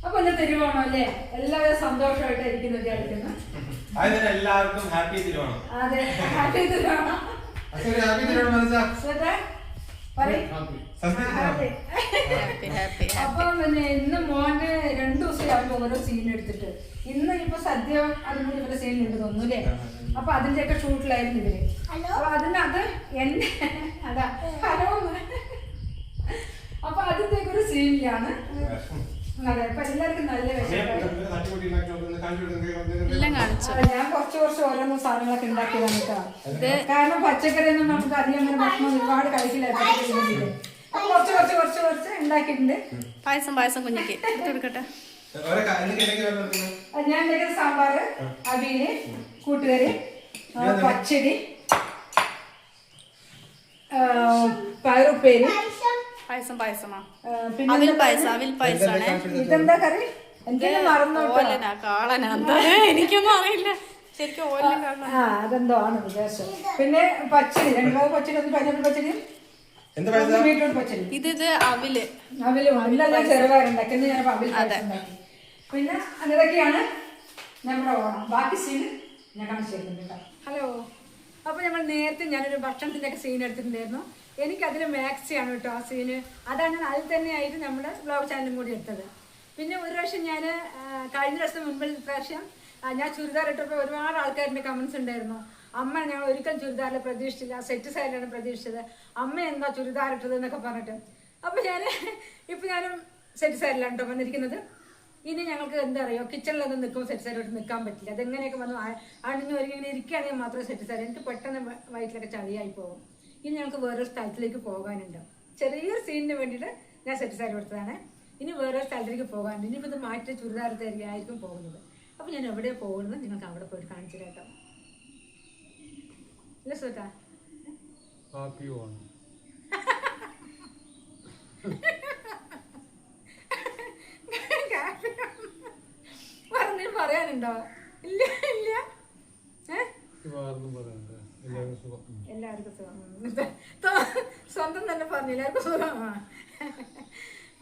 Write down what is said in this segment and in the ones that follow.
അപ്പൊ ഒന്ന് തിരുവോണം അല്ലേ? എല്ലാവരും സന്തോഷമായിട്ട് ഇരിക്കുന്നു വിചാരിക്കുന്നു. എല്ലാവർക്കും ഹാപ്പി തിരുവോണം. അതെ, ഹാപ്പി തിരുവോണം. അപ്പൊ പിന്നെ ഇന്ന് മോന്റെ 2 ദിവസം അവർക്ക് ഓരോ സീൻ എടുത്തിട്ട് ഇന്ന് ഇപ്പൊ സദ്യ അതും കൂടി ഇവരുടെ സീൻ ഉണ്ട് തോന്നൂല്ലേ? അപ്പൊ അതിന്റെയൊക്കെ ഷൂട്ടിലായിരുന്നു ഇവര്. അപ്പൊ അതിനകത്ത് എന്നെ അതാ ഹലോ അപ്പൊ അതിന്റെ ഒരു സീനിലാണ്. അതെ, അപ്പൊ എല്ലാവർക്കും നല്ല ഞാൻ കുറച്ച് ഓരോന്നോ സാധനങ്ങളൊക്കെ ഉണ്ടാക്കിയതാണ് കേട്ടോ. കാരണം പച്ചക്കറിയൊന്നും നമുക്ക് അധികം അങ്ങനെ ഭക്ഷണം ഒരുപാട് കഴിക്കില്ല. അപ്പൊ കുറച്ച് ഉണ്ടാക്കിയിട്ടുണ്ട്. പായസം കുഞ്ഞിക്ക് കൊടുക്കട്ടെ. ഞാൻ ഉണ്ടാക്കിയത് സാമ്പാറ്, അവിയല്, കൂട്ടുകറി, പച്ചടി, പയറുപ്പേരി, ഇതെന്താ കറി? എന്തെങ്കിലും എനിക്കൊന്നും അറിയില്ല ശരിക്കും. അതെന്തോ ആണ് വിദേശം. പിന്നെ പച്ചടി, 2 പച്ചടി, ഒന്ന് പൈനാപ്പിൾ പച്ചടി, ബീട്രൂട്ട് പച്ചടി. ഇത് അവില് അവിലെല്ലാം ചെറുപയറുണ്ടാക്കി. ഞാൻ അവിൽ ഉണ്ടാക്കി. പിന്നെ അതൊക്കെയാണ് നമ്മുടെ ഓണം. ബാക്കി സീൻ ഞാൻ കാണിച്ചു തരുന്നുണ്ട്. ഹലോ, അപ്പൊ നമ്മൾ നേരത്തെ ഞാനൊരു ഭക്ഷണത്തിന്റെ ഒക്കെ സീൻ എടുത്തിട്ടുണ്ടായിരുന്നു. എനിക്കതിൽ മാക്സിയാണ് കേട്ടോ ആ സീന്. അതാണ് ഞാൻ അതിൽ തന്നെയായിട്ട് നമ്മുടെ ബ്ലോഗ് ചാനലും കൂടി എടുത്തത്. പിന്നെ ഒരു പ്രാവശ്യം ഞാൻ കഴിഞ്ഞ ദിവസം മുമ്പിൽ പ്രാവശ്യം ഞാൻ ചുരിദാർ ഇട്ടപ്പോൾ ഒരുപാട് ആൾക്കാരുടെ കമൻസ് ഉണ്ടായിരുന്നു. അമ്മ ഞങ്ങൾ ഒരിക്കലും ചുരിദാറിൽ പ്രതീക്ഷിച്ചില്ല, സെറ്റ് സൈഡിലാണ് പ്രതീക്ഷിച്ചത്, അമ്മ എന്താ ചുരിദാർ ഇട്ടത് എന്നൊക്കെ പറഞ്ഞിട്ട്. അപ്പോൾ ഞാനും സെറ്റ് സൈഡിലാണ് കേട്ടോ വന്നിരിക്കുന്നത്. ഇനി ഞങ്ങൾക്ക് എന്താ പറയുക, കിച്ചണിലൊന്നും നിൽക്കുമ്പോൾ സെറ്റ് സൈഡിലോട്ട് നിൽക്കാൻ പറ്റില്ല. അതെങ്ങനെയൊക്കെ വന്നു അണിഞ്ഞു ഒരുങ്ങി ഇങ്ങനെ ഇരിക്കുകയാണെങ്കിൽ മാത്രമേ സെറ്റ് സൈഡ്. എനിക്ക് പെട്ടെന്ന് വയറ്റിലൊക്കെ ചളിയായി പോകും. ഇനി ഞങ്ങൾക്ക് വേറൊരു സ്ഥലത്തിലേക്ക് പോകാനുണ്ട്. ചെറിയൊരു സീനിന് വേണ്ടിയിട്ട് ഞാൻ സെറ്റ് സൈഡ് കൊടുത്തതാണ്. ഇനി വേറൊരു സ്ഥലത്തേക്ക് പോകാനുണ്ട്. ഇനിയിപ്പോൾ ഇത് മാറ്റി ചുരിദാരത്തായിരിക്കും പോകുന്നത്. അപ്പോൾ ഞാൻ എവിടെയാണ് പോകുന്നത് നിങ്ങൾക്ക് അവിടെ പോയിട്ട് കാണിച്ചു കേട്ടോ. ഇല്ല സുട്ടാ, പറയാനുണ്ടോ? ഇല്ല ഇല്ല, എല്ലാവർക്കും സുഖം. സ്വന്തം തന്നെ പറഞ്ഞു എല്ലാവർക്കും സുഖം.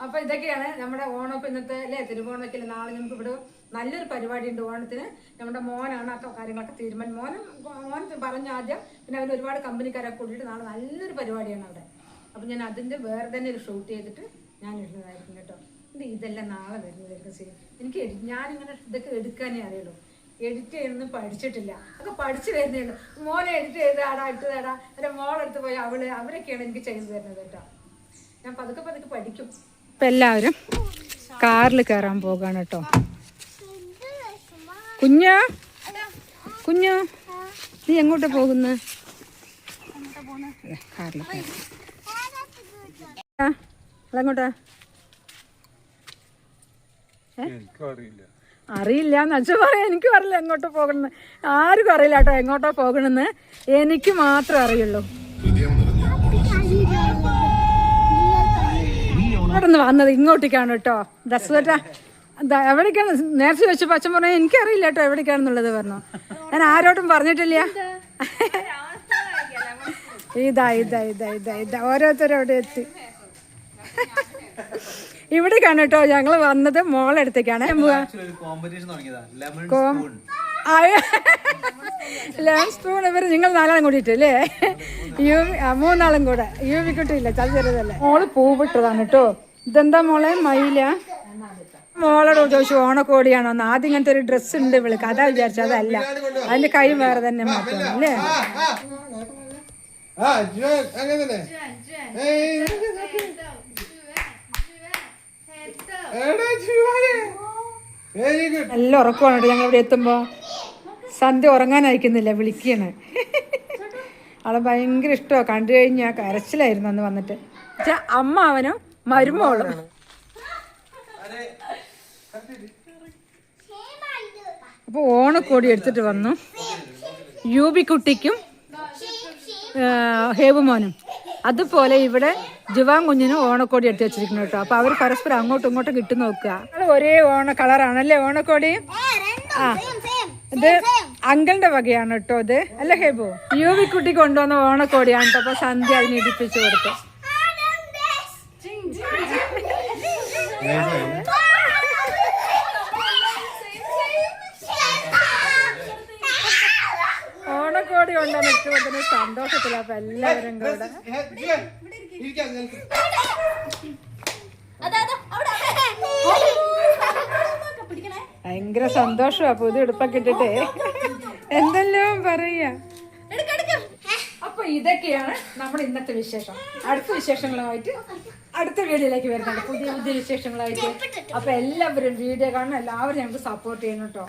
അപ്പൊ ഇതൊക്കെയാണ് നമ്മുടെ ഓണം. ഇന്നത്തെ അല്ലേ തിരുവോണമൊക്കെ. നാളെ നമുക്ക് ഇവിടെ നല്ലൊരു പരിപാടി ഉണ്ട് ഓണത്തിന്. നമ്മുടെ മോനാണ് ആ കാര്യങ്ങളൊക്കെ തീരുമാനം. മോൻ പറഞ്ഞ ആദ്യം. പിന്നെ അവർ ഒരുപാട് കമ്പനിക്കാരൊക്കെ കൂട്ടിയിട്ട് നാളെ നല്ലൊരു പരിപാടിയാണ് അവിടെ. അപ്പൊ ഞാൻ അതിന്റെ വേറെ തന്നെ ഒരു ഷൂട്ട് ചെയ്തിട്ട് ഞാൻ ഇടുന്നതായിരിക്കും കേട്ടോ. ഇതെല്ലാം നാളെ വരുന്നതായിരിക്കും സീൻ. എനിക്ക് ഞാനിങ്ങനെ ഇതൊക്കെ എടുക്കാനേ അറിയുള്ളൂ. എഡിറ്റ് ചെയ്തൊന്നും പഠിച്ചിട്ടില്ല. ഒക്കെ പഠിച്ചു വരുന്നേ ഉള്ളൂ. മോനെ എഡിറ്റ് ചെയ്താടാ ഇട്ടതാടാ എൻ്റെ മോളെടുത്ത് പോയി അവരൊക്കെയാണ് എനിക്ക് ചെയ്തു തരുന്നത് കേട്ടോ. ഞാൻ പതുക്കെ പഠിക്കും. ഇപ്പം എല്ലാവരും കാറിൽ കയറാൻ പോകാണ് കേട്ടോ. കുഞ്ഞു നീ എങ്ങോട്ടാ പോകുന്നു? കാറിൽ അതെങ്ങോട്ടാ? അറിയില്ല എന്ന് വെച്ചാൽ പറയാം. എനിക്കും അറിയില്ല എങ്ങോട്ടോ പോകണമെന്ന്. ആർക്കും അറിയില്ല കേട്ടോ എങ്ങോട്ടോ പോകണമെന്ന്. എനിക്ക് മാത്രമേ അറിയുള്ളൂ. അവിടെ നിന്ന് വന്നത് ഇങ്ങോട്ടേക്കാണ് കേട്ടോ. ദസ്വട്ടാ എവിടേക്കാണ് നേരത്തെ വെച്ചപ്പോൾ അച്ഛൻ പറഞ്ഞു എനിക്കറിയില്ല കേട്ടോ എവിടേക്കാണെന്നുള്ളത് പറഞ്ഞു. ഞാൻ ആരോട്ടും പറഞ്ഞിട്ടില്ല. ഇതാ ഓരോരുത്തരും അവിടെ എത്തി. ഇവിടേക്കാണ് കേട്ടോ ഞങ്ങൾ വന്നത്. മോളെടുത്തേക്കാണ്. ലെമൺ സ്പൂൺ ഇവർ നിങ്ങൾ 4 കൂടിയിട്ട് അല്ലേ? 3 കൂടെ. യുവിക്കുട്ടില്ല, ചത് ചെറുതല്ലേ. മോള് പൂവിട്ടതാണ് കേട്ടോ. ഇതെന്താ മോളെ? മയില. മോളോട് ചോദിച്ചു ഓണക്കോടിയാണോ എന്ന്. ആദ്യം ഇങ്ങനത്തെ ഒരു ഡ്രസ്സ് ഉണ്ട് ഇവൾക്ക്. അതാ വിചാരിച്ചു. അതല്ല, അതിന്റെ കൈ വേറെ തന്നെ മാറ്റണം അല്ലേ? നല്ല ഉറക്കമാണ് കേട്ടോ. ഞങ്ങൾ ഇവിടെ എത്തുമ്പോ സന്ധ്യ ഉറങ്ങാനയക്കുന്നില്ല, വിളിക്കാണ്. അവളെ ഭയങ്കര ഇഷ്ടമാണ്. കണ്ടു കഴിഞ്ഞാൽ കരച്ചിലായിരുന്നു അന്ന് വന്നിട്ട്. അമ്മ അവനും മരുമോളും. അപ്പോൾ ഓണക്കോടി എടുത്തിട്ട് വന്നു. യൂബിക്കുട്ടിക്കും ഹേബുമോനും. അതുപോലെ ഇവിടെ ജുവാൻ കുഞ്ഞിനും ഓണക്കോടി എടുത്ത് വെച്ചിരിക്കുന്നു കേട്ടോ. അപ്പൊ അവർ പരസ്പരം അങ്ങോട്ടും ഇങ്ങോട്ടും കിട്ടു നോക്കുക. ഒരേ ഓണ കളറാണല്ലേ ഓണക്കോടി? ആ, ഇത് അങ്കിളിന്റെ വകയാണ് കേട്ടോ. ഇത് അല്ല ഹേബു, യൂവിക്കുട്ടി കൊണ്ടുവന്ന ഓണക്കോടിയാണ് കേട്ടോ. അപ്പൊ സന്ധ്യ അതിന് ഇടിപ്പിച്ചു കൊടുത്തു. പരിപാടി കൊണ്ടാണ് ഏറ്റവും കൂടുതൽ സന്തോഷത്തില്ല. അപ്പൊ എല്ലാവരും കൂടെ ഭയങ്കര സന്തോഷമാ പുതിയ ഉടുപ്പൊക്കെ ഇട്ടിട്ടേ. എന്തെല്ലാം പറയാ. അപ്പൊ ഇതൊക്കെയാണ് നമ്മുടെ ഇന്നത്തെ വിശേഷം. അടുത്ത വിശേഷങ്ങളുമായിട്ട് അടുത്ത വീഡിയോയിലേക്ക് വരുന്നുണ്ട്, പുതിയ പുതിയ വിശേഷങ്ങളായിട്ട്. അപ്പൊ എല്ലാവരും വീഡിയോ കാണണം, എല്ലാവരും ഞങ്ങൾക്ക് സപ്പോർട്ട് ചെയ്യണം കേട്ടോ.